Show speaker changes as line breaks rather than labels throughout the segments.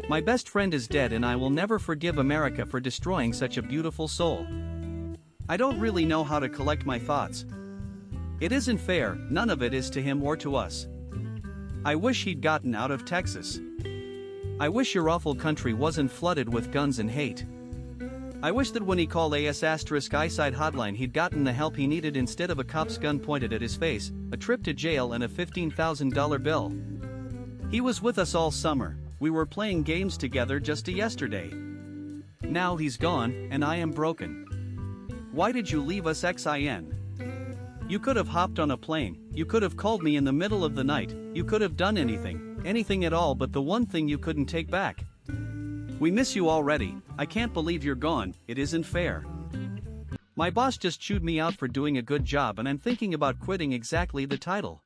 My best friend is dead and I will never forgive America for destroying such a beautiful soul. I don't really know how to collect my thoughts. It isn't fair, none of it is to him or to us. I wish he'd gotten out of Texas. I wish your awful country wasn't flooded with guns and hate. I wish that when he called eyesight hotline he'd gotten the help he needed instead of a cop's gun pointed at his face, a trip to jail and a $15,000 bill. He was with us all summer, we were playing games together just yesterday. Now he's gone, and I am broken. Why did you leave us, XIN? You could have hopped on a plane, you could have called me in the middle of the night, you could have done anything at all but the one thing you couldn't take back. We miss you already, I can't believe you're gone, it isn't fair. My boss just chewed me out for doing a good job and I'm thinking about quitting exactly the title.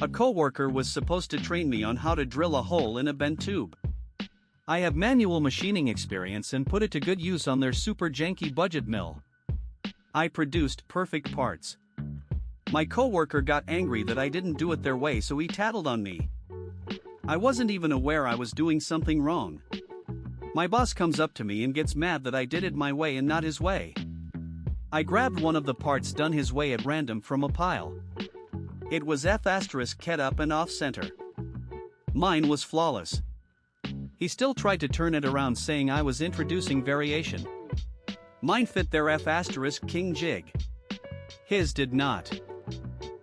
A coworker was supposed to train me on how to drill a hole in a bent tube. I have manual machining experience and put it to good use on their super janky budget mill. I produced perfect parts. My coworker got angry that I didn't do it their way, so he tattled on me. I wasn't even aware I was doing something wrong. My boss comes up to me and gets mad that I did it my way and not his way. I grabbed one of the parts done his way at random from a pile. It was F***ket up and off center. Mine was flawless. He still tried to turn it around saying I was introducing variation. Mine fit their F***king jig. His did not.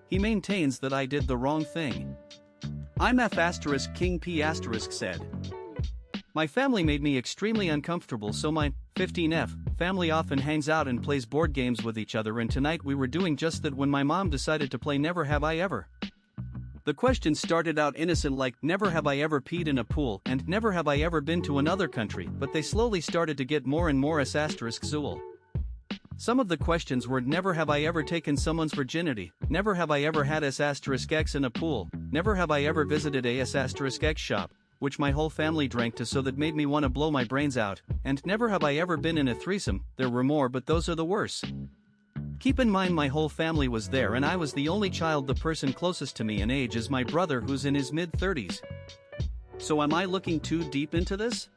He maintains that I did the wrong thing. I'm F***king P** said. My family made me extremely uncomfortable, so my 15F family often hangs out and plays board games with each other, and tonight we were doing just that when my mom decided to play Never Have I Ever. The question started out innocent like never have I ever peed in a pool and never have I ever been to another country, but they slowly started to get more and more *zool. Some of the questions were never have I ever taken someone's virginity, never have I ever had *x in a pool, never have I ever visited a *x shop, which my whole family drank to so that made me want to blow my brains out, and never have I ever been in a threesome. There were more, but those are the worst. Keep in mind my whole family was there and I was the only child. The person closest to me in age is my brother who's in his mid-30s. So am I looking too deep into this?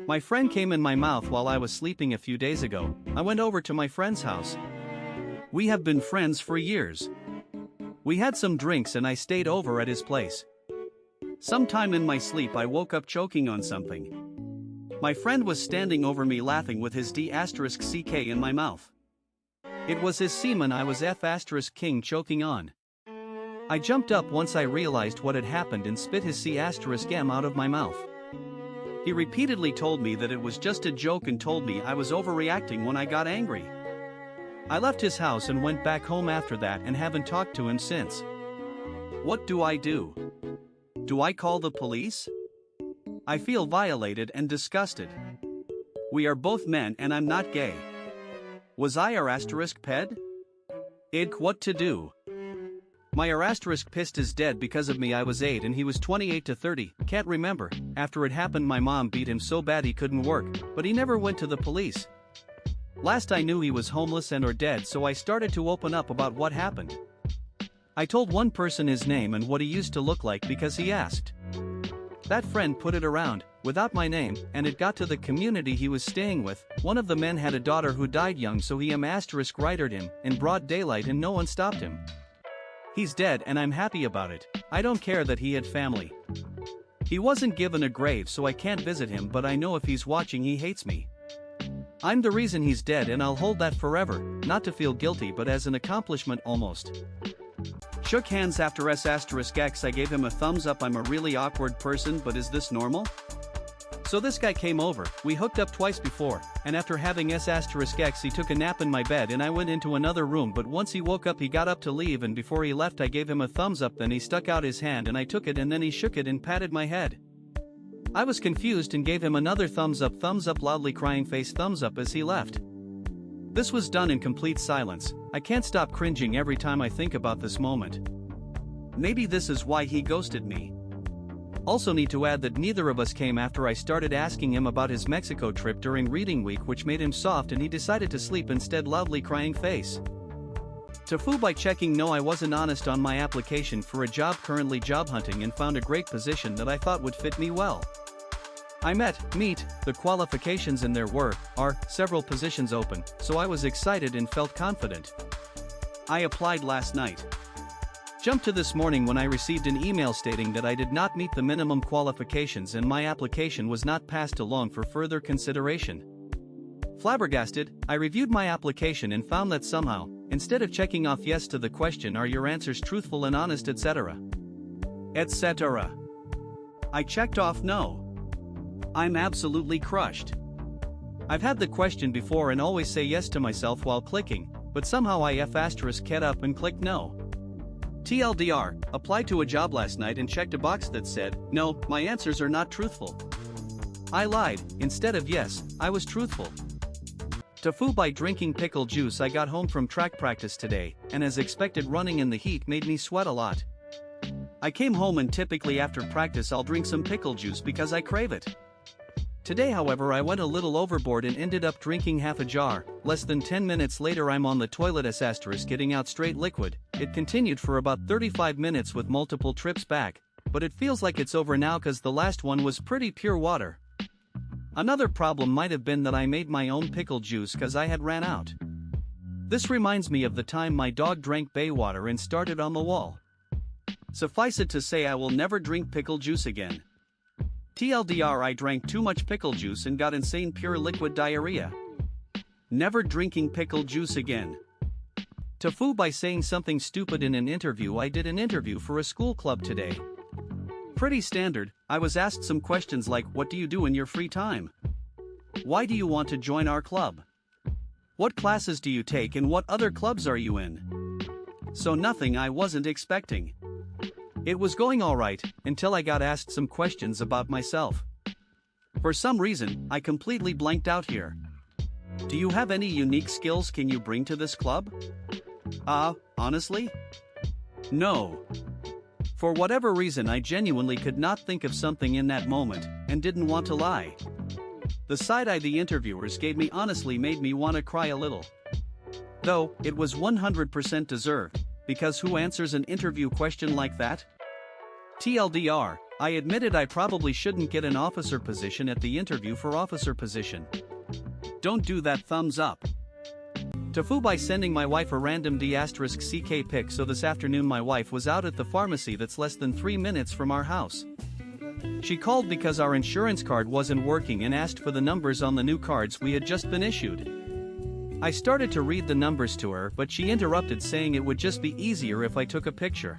My friend came in my mouth while I was sleeping a few days ago. I went over to my friend's house. We have been friends for years. We had some drinks and I stayed over at his place. Sometime in my sleep I woke up choking on something. My friend was standing over me laughing with his D*ck in my mouth. It was his semen I was F***king choking on. I jumped up once I realized what had happened and spit his C***m out of my mouth. He repeatedly told me that it was just a joke and told me I was overreacting when I got angry. I left his house and went back home after that and haven't talked to him since. What do I do? Do I call the police? I feel violated and disgusted. We are both men and I'm not gay. Was I *ped? What to do? My *pissed is dead because of me. I was 8 and he was 28 to 30, can't remember. After it happened my mom beat him so bad he couldn't work, but he never went to the police. Last I knew he was homeless and or dead, so I started to open up about what happened. I told one person his name and what he used to look like because he asked. That friend put it around, without my name, and it got to the community he was staying with. One of the men had a daughter who died young, so he *righted him in broad daylight and no one stopped him. He's dead and I'm happy about it. I don't care that he had family. He wasn't given a grave, so I can't visit him, but I know if he's watching he hates me. I'm the reason he's dead and I'll hold that forever, not to feel guilty but as an accomplishment almost. Shook hands after *x. I gave him a thumbs up. I'm a really awkward person, but is this normal? So this guy came over, we hooked up twice before, and after having *x he took a nap in my bed and I went into another room, but once he woke up he got up to leave, and before he left I gave him a thumbs up, then he stuck out his hand and I took it and then he shook it and patted my head. I was confused and gave him another thumbs up, loudly crying face thumbs up as he left. This was done in complete silence. I can't stop cringing every time I think about this moment. Maybe this is why he ghosted me. Also need to add that neither of us came after I started asking him about his Mexico trip during reading week, which made him soft and he decided to sleep instead, loudly crying face. TIFU by checking. No, I wasn't honest on my application for a job, currently job hunting, and found a great position that I thought would fit me well. I meet the qualifications and there are several positions open, so I was excited and felt confident. I applied last night. Jump to this morning when I received an email stating that I did not meet the minimum qualifications and my application was not passed along for further consideration. Flabbergasted, I reviewed my application and found that somehow, instead of checking off yes to the question are your answers truthful and honest etc., I checked off no. I'm absolutely crushed. I've had the question before and always say yes to myself while clicking, but somehow I *get up and clicked no. TLDR, applied to a job last night and checked a box that said, no, my answers are not truthful. I lied, instead of yes, I was truthful. TIFU by drinking pickle juice. I got home from track practice today, and as expected running in the heat made me sweat a lot. I came home and typically after practice I'll drink some pickle juice because I crave it. Today however I went a little overboard and ended up drinking half a jar. Less than 10 minutes later I'm on the toilet getting out straight liquid. It continued for about 35 minutes with multiple trips back, but it feels like it's over now cause the last one was pretty pure water. Another problem might have been that I made my own pickle juice cause I had ran out. This reminds me of the time my dog drank bay water and started on the wall. Suffice it to say I will never drink pickle juice again. TLDR, I drank too much pickle juice and got insane pure liquid diarrhea. Never drinking pickle juice again. TIFU by saying something stupid in an interview. I did an interview for a school club today. Pretty standard. I was asked some questions like what do you do in your free time? Why do you want to join our club? What classes do you take and what other clubs are you in? So nothing I wasn't expecting. It was going alright, until I got asked some questions about myself. For some reason, I completely blanked out here. Do you have any unique skills can you bring to this club? Honestly? No. For whatever reason I genuinely could not think of something in that moment, and didn't want to lie. The side-eye the interviewers gave me honestly made me want to cry a little. Though, it was 100% deserved. Because who answers an interview question like that? TLDR, I admitted I probably shouldn't get an officer position at the interview for officer position. Don't do that, thumbs up. TIFU by sending my wife a random *CK pic. So this afternoon my wife was out at the pharmacy that's less than 3 minutes from our house. She called because our insurance card wasn't working and asked for the numbers on the new cards we had just been issued. I started to read the numbers to her but she interrupted saying it would just be easier if I took a picture.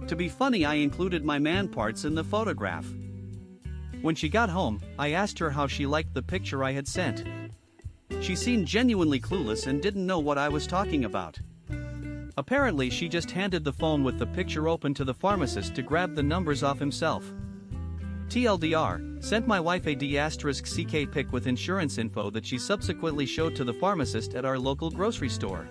To be funny I included my man parts in the photograph. When she got home, I asked her how she liked the picture I had sent. She seemed genuinely clueless and didn't know what I was talking about. Apparently she just handed the phone with the picture open to the pharmacist to grab the numbers off himself. TLDR, sent my wife a *CK pic with insurance info that she subsequently showed to the pharmacist at our local grocery store.